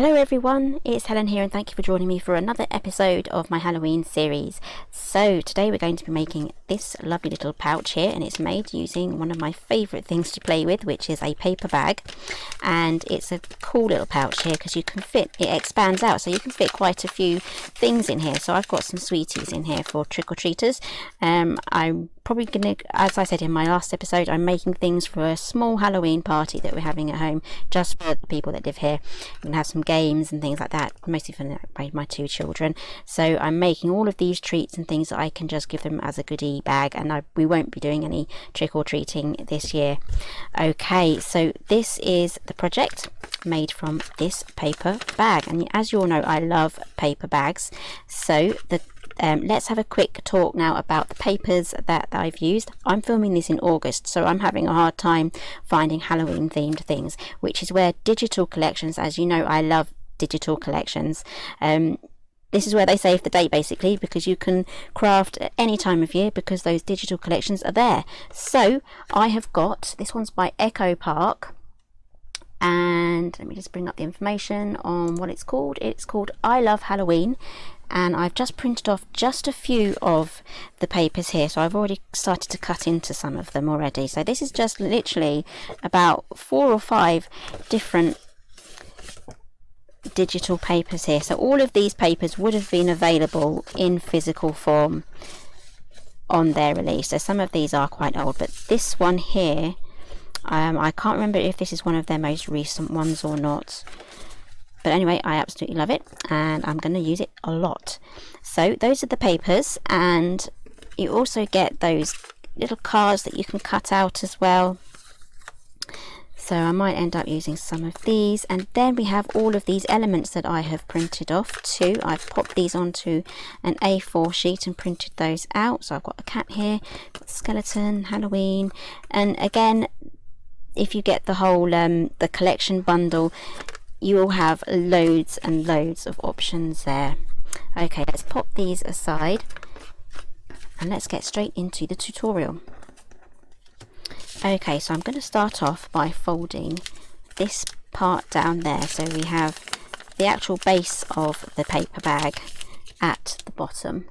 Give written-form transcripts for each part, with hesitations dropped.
Hello everyone, it's Helen here and thank you for joining me for another episode of my Halloween series. So today we're going to be making this lovely little pouch here, and it's made using one of my favourite things to play with, which is a paper bag. And it's a cool little pouch here because you can fit, it expands out so you can fit quite a few things in here. So I've got some sweeties in here for trick-or-treaters. I'm probably gonna, as I said in my last episode, I'm making things for a small Halloween party that we're having at home just for the people that live here. We're gonna have some games and things like that, mostly for my two children. So I'm making all of these treats and things that I can just give them as a goodie bag, and we won't be doing any trick-or-treating this year. Okay, so this is the project made from this paper bag, and as you all know, I love paper bags. So let's have a quick talk now about the papers that I've used. I'm filming this in August, so I'm having a hard time finding Halloween themed things, which is where digital collections, as you know, I love digital collections. This is where they save the day basically, because you can craft at any time of year because those digital collections are there. So I have got, this one's by Echo Park, and let me just bring up the information on what it's called. It's called I Love Halloween, and I've just printed off just a few of the papers here, so I've already started to cut into some of them already. So this is just literally about 4 or 5 different digital papers here. So all of these papers would have been available in physical form on their release. So some of these are quite old, but this one here, I can't remember if this is one of their most recent ones or not. But anyway, I absolutely love it and I'm going to use it a lot. So those are the papers, and you also get those little cards that you can cut out as well. So I might end up using some of these, and then we have all of these elements that I have printed off too. I've popped these onto an A4 sheet and printed those out. So I've got a cat here, got skeleton, Halloween, and again, if you get the whole the collection bundle, you will have loads and loads of options there. Okay, let's pop these aside and let's get straight into the tutorial. Okay, so I'm going to start off by folding this part down there, so we have the actual base of the paper bag at the bottom.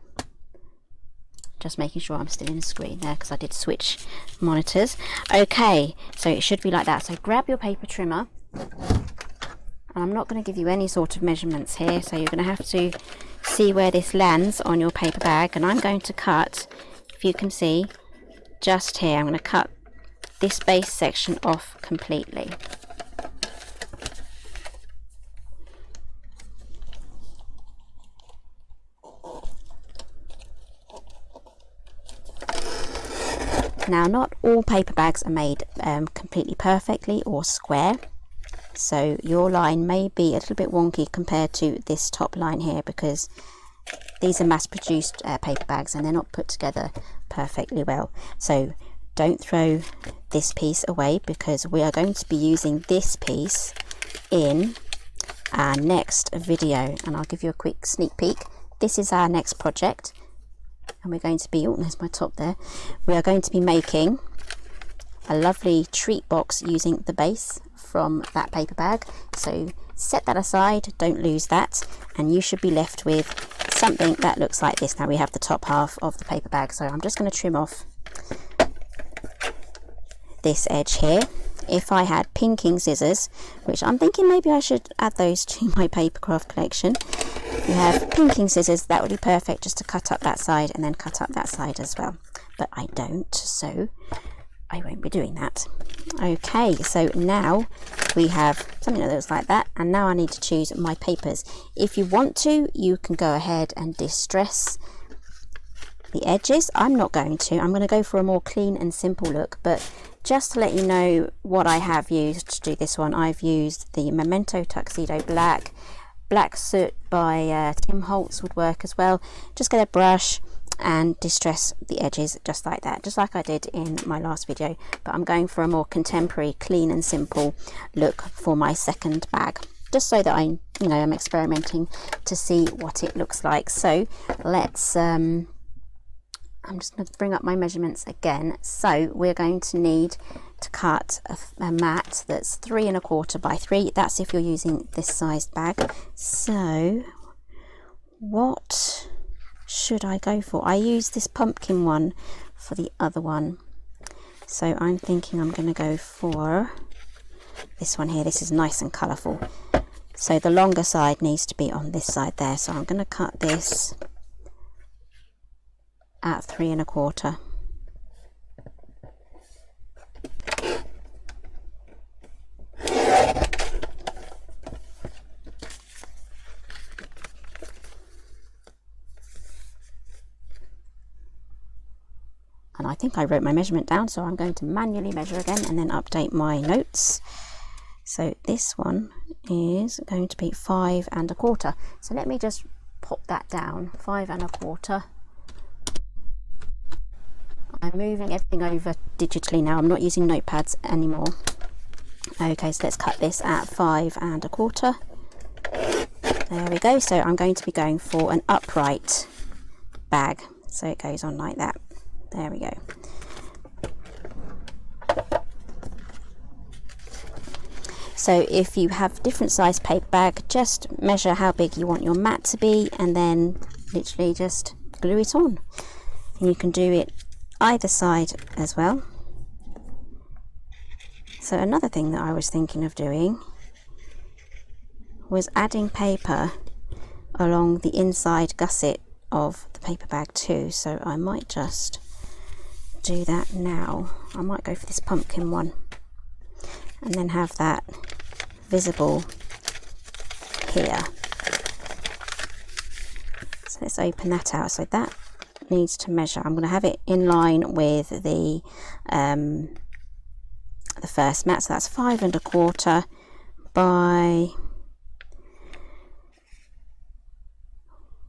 Just making sure I'm still in the screen there because I did switch monitors. Okay, so it should be like that. So grab your paper trimmer. I'm not going to give you any sort of measurements here, so you're going to have to see where this lands on your paper bag, and I'm going to cut, if you can see, just here. I'm going to cut this base section off completely. Now, not all paper bags are made completely perfectly or square. So your line may be a little bit wonky compared to this top line here, because these are mass-produced paper bags and they're not put together perfectly well. So don't throw this piece away, because we are going to be using this piece in our next video, and I'll give you a quick sneak peek. This is our next project, and we're going to be, oh, there's my top there. We are going to be making a lovely treat box using the base from that paper bag. So set that aside, don't lose that, and you should be left with something that looks like this. Now we have the top half of the paper bag, so I'm just going to trim off this edge here. If I had pinking scissors, which I'm thinking maybe I should add those to my paper craft collection, if you have pinking scissors, that would be perfect, just to cut up that side and then cut up that side as well. But I don't, so I won't be doing that. Okay, so now we have something that looks like that, and now I need to choose my papers. If you want to, you can go ahead and distress the edges. I'm not going to. I'm going to go for a more clean and simple look, but just to let you know what I have used to do this one, I've used the Memento Tuxedo Black. Black Soot by Tim Holtz would work as well. Just get a brush and distress the edges just like that, just like I did in my last video, but I'm going for a more contemporary, clean and simple look for my second bag, just so that I'm experimenting to see what it looks like. So let's I'm just going to bring up my measurements again. So we're going to need to cut a mat that's 3 1/4 by 3. That's if you're using this sized bag. So what should I go for? I use this pumpkin one for the other one, so I'm thinking I'm going to go for this one here. This is nice and colourful, so the longer side needs to be on this side there, so I'm going to cut this at 3 1/4. And I think I wrote my measurement down, so I'm going to manually measure again and then update my notes. So this one is going to be 5 1/4. So let me just pop that down, 5 1/4. I'm moving everything over digitally now. I'm not using notepads anymore. Okay, so let's cut this at 5 1/4. There we go. So I'm going to be going for an upright bag. So it goes on like that. There we go. So if you have different size paper bag, just measure how big you want your mat to be and then literally just glue it on. And you can do it either side as well. So another thing that I was thinking of doing was adding paper along the inside gusset of the paper bag too, so I might just do that now. I might go for this pumpkin one and then have that visible here. So let's open that out. So that needs to measure. I'm going to have it in line with the first mat, so that's 5 1/4 by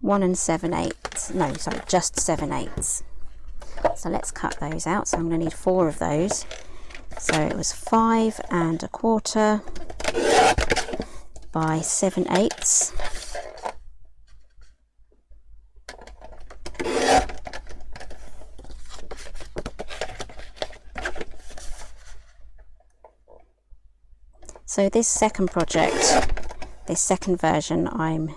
1 7/8. No, sorry, just 7/8. So let's cut those out. So I'm going to need 4 of those. So it was 5 1/4 by 7/8. So this second project, this second version, I'm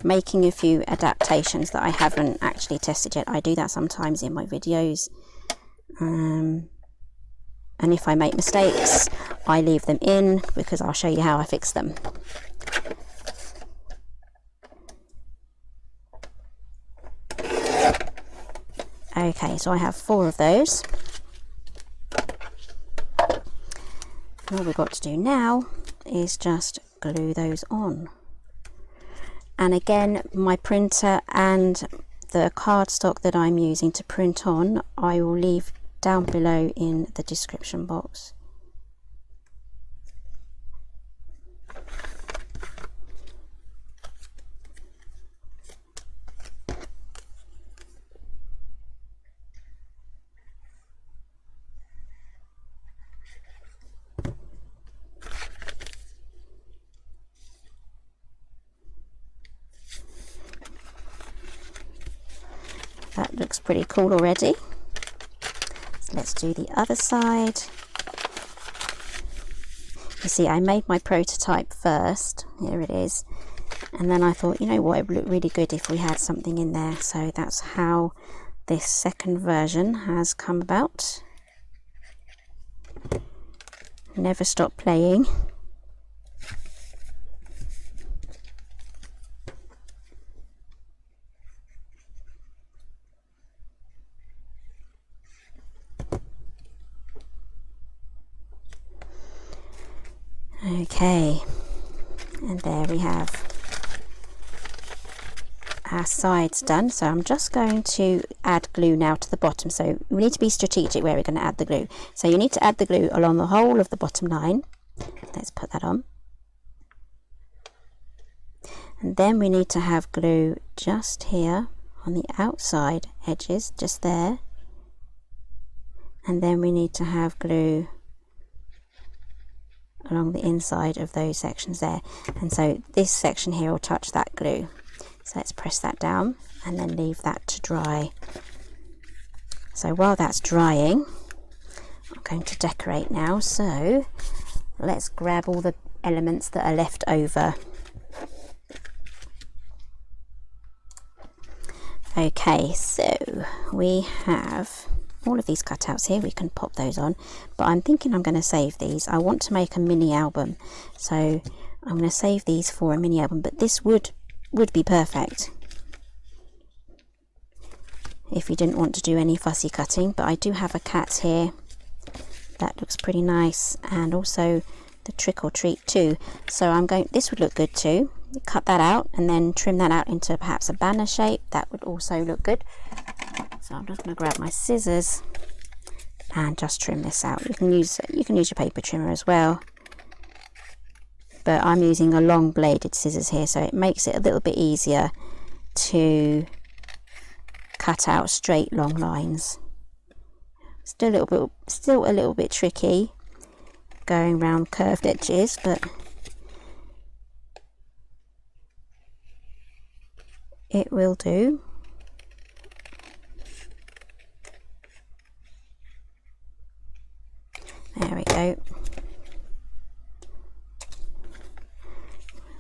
making a few adaptations that I haven't actually tested yet. I do that sometimes in my videos, and if I make mistakes I leave them in because I'll show you how I fix them. Okay, so I have 4 of those. All we've got to do now is just glue those on. And again, my printer and the cardstock that I'm using to print on, I will leave down below in the description box. That looks pretty cool already. So let's do the other side. You see, I made my prototype first. Here it is. And then I thought, you know what, it would look really good if we had something in there. So that's how this second version has come about. Never stop playing. Okay, and there we have our sides done. So I'm just going to add glue now to the bottom. So we need to be strategic where we're going to add the glue. So you need to add the glue along the whole of the bottom line. Let's put that on. And then we need to have glue just here on the outside edges, just there. And then we need to have glue along the inside of those sections there, and so this section here will touch that glue. So let's press that down and then leave that to dry. So while that's drying, I'm going to decorate now, so let's grab all the elements that are left over. Okay, so we have all of these cutouts here. We can pop those on, but I'm thinking I'm going to save these. I want to make a mini album, so I'm going to save these for a mini album, but this would be perfect if you didn't want to do any fussy cutting. But I do have a cat here that looks pretty nice, and also the trick or treat too, so this would look good too. Cut that out and then trim that out into perhaps a banner shape. That would also look good. So I'm just going to grab my scissors and just trim this out. You can use your paper trimmer as well, but I'm using a long bladed scissors here, so it makes it a little bit easier to cut out straight long lines. Still a little bit tricky going around curved edges, but it will do. There we go.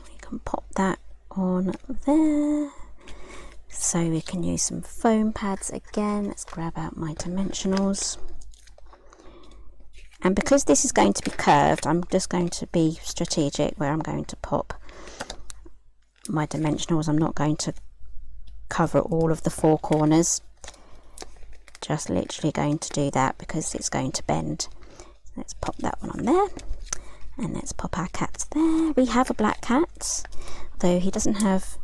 We can pop that on there. So we can use some foam pads again. Let's grab out my dimensionals. And because this is going to be curved, I'm just going to be strategic where I'm going to pop my dimensionals. I'm not going to cover all of the four corners. Just literally going to do that because it's going to bend. Let's pop that one on there, and let's pop our cat there. We have a black cat, though he doesn't have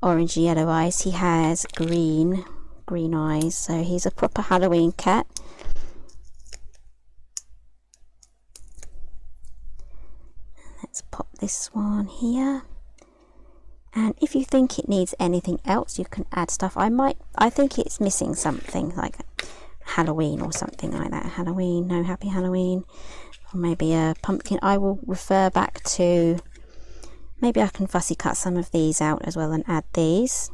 orange yellow eyes. He has green eyes, so he's a proper Halloween cat. Let's pop this one here, and if you think it needs anything else, you can add stuff. I think it's missing something like Halloween or something like that. Halloween, no, happy Halloween, or maybe a pumpkin. I will refer back to, maybe I can fussy cut some of these out as well and add these,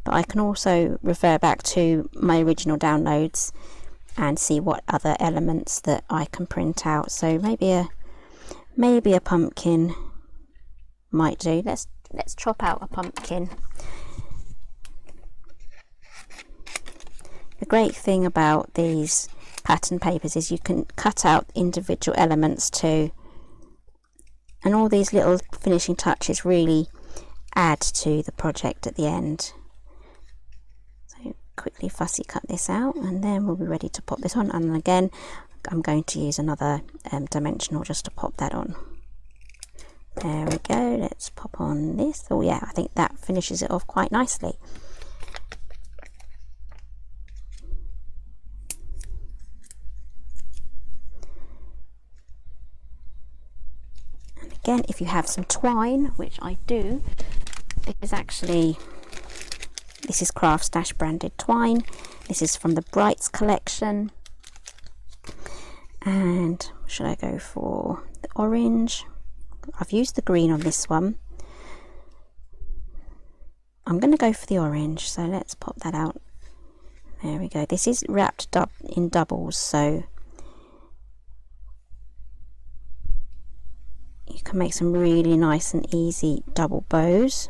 but I can also refer back to my original downloads and see what other elements that I can print out. So maybe a pumpkin might do. Let's chop out a pumpkin. The great thing about these pattern papers is you can cut out individual elements too, and all these little finishing touches really add to the project at the end. So quickly fussy cut this out, and then we'll be ready to pop this on. And again, I'm going to use another dimensional just to pop that on. There we go. Let's pop on this. Oh yeah, I think that finishes it off quite nicely. Again, if you have some twine, which I do, this is CraftStash branded twine. This is from the Brights collection. And should I go for the orange? I've used the green on this one. I'm going to go for the orange, so let's pop that out. There we go. This is wrapped up in doubles, so you can make some really nice and easy double bows.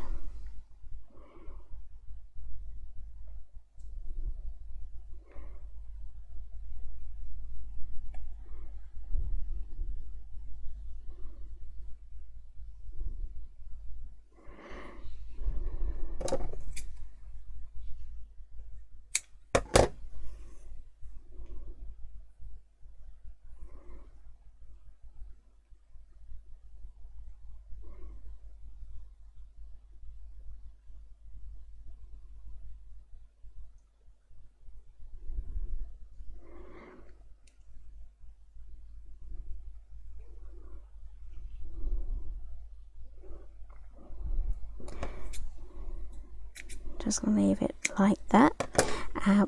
Just going to leave it like that.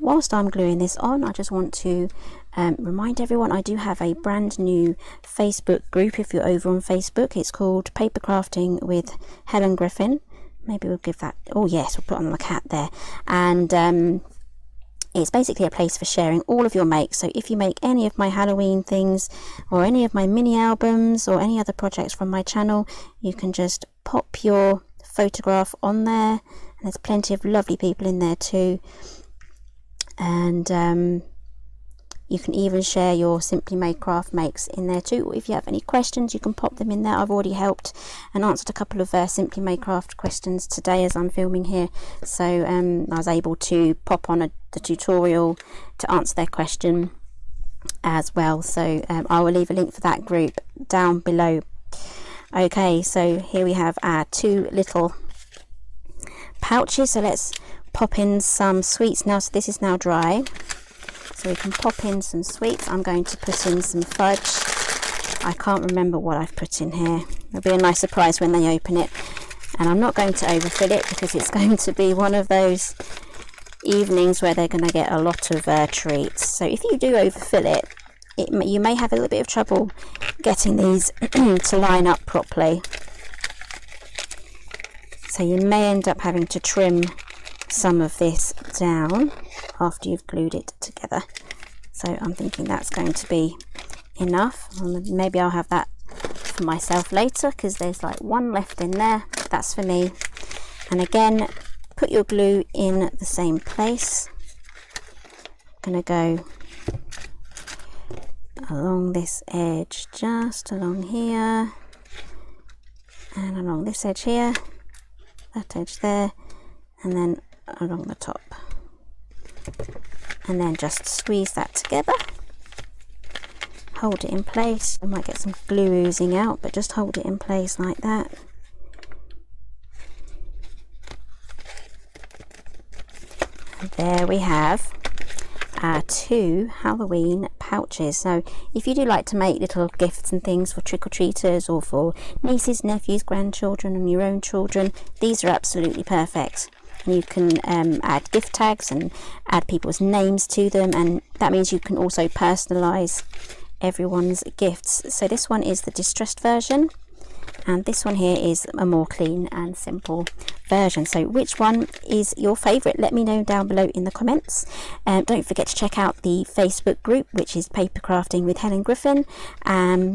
Whilst I'm gluing this on, I just want to remind everyone I do have a brand new Facebook group. If you're over on Facebook, it's called Paper Crafting with Helen Griffin. Maybe we'll give that, oh yes, we'll put on the cat there. And It's basically a place for sharing all of your makes. So if you make any of my Halloween things or any of my mini albums or any other projects from my channel, you can just pop your photograph on there, and there's plenty of lovely people in there too. And you can even share your Simply Made craft makes in there too. Or if you have any questions, you can pop them in there. I've already helped and answered a couple of Simply Made craft questions today as I'm filming here, so I was able to pop on the tutorial to answer their question as well. So I will leave a link for that group down below. Okay, so here we have our 2 little pouches. So let's pop in some sweets now. So this is now dry, so we can pop in some sweets. I'm going to put in some fudge. I can't remember what I've put in here. It'll be a nice surprise when they open it. And I'm not going to overfill it because it's going to be one of those evenings where they're going to get a lot of treats. So if you do overfill it, you may have a little bit of trouble getting these to line up properly. So you may end up having to trim some of this down after you've glued it together. So I'm thinking that's going to be enough. Maybe I'll have that for myself later because there's like 1 left in there. That's for me. And again, put your glue in the same place. I'm going to go along this edge, just along here, and along this edge here, that edge there, and then along the top, and then just squeeze that together. Hold it in place. I might get some glue oozing out, but just hold it in place like that. And there we have our 2 Halloween pouches. So if you do like to make little gifts and things for trick-or-treaters or for nieces, nephews, grandchildren and your own children, these are absolutely perfect. And you can add gift tags and add people's names to them, and that means you can also personalize everyone's gifts. So this one is the distressed version, and this one here is a more clean and simple version. So which one is your favorite? Let me know down below in the comments. Don't forget to check out the Facebook group, which is Paper Crafting with Helen Griffin.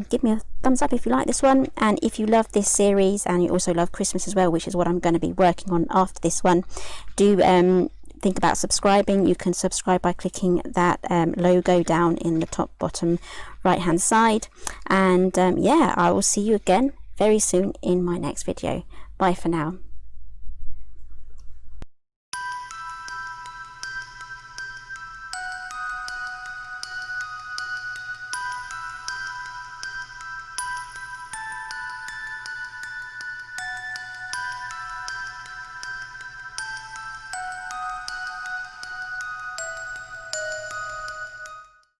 Give me a thumbs up if you like this one, and if you love this series and you also love Christmas as well, which is what I'm going to be working on after this one, do think about subscribing. You can subscribe by clicking that logo down in the top bottom right hand side. And yeah, I will see you again very soon in my next video. Bye for now.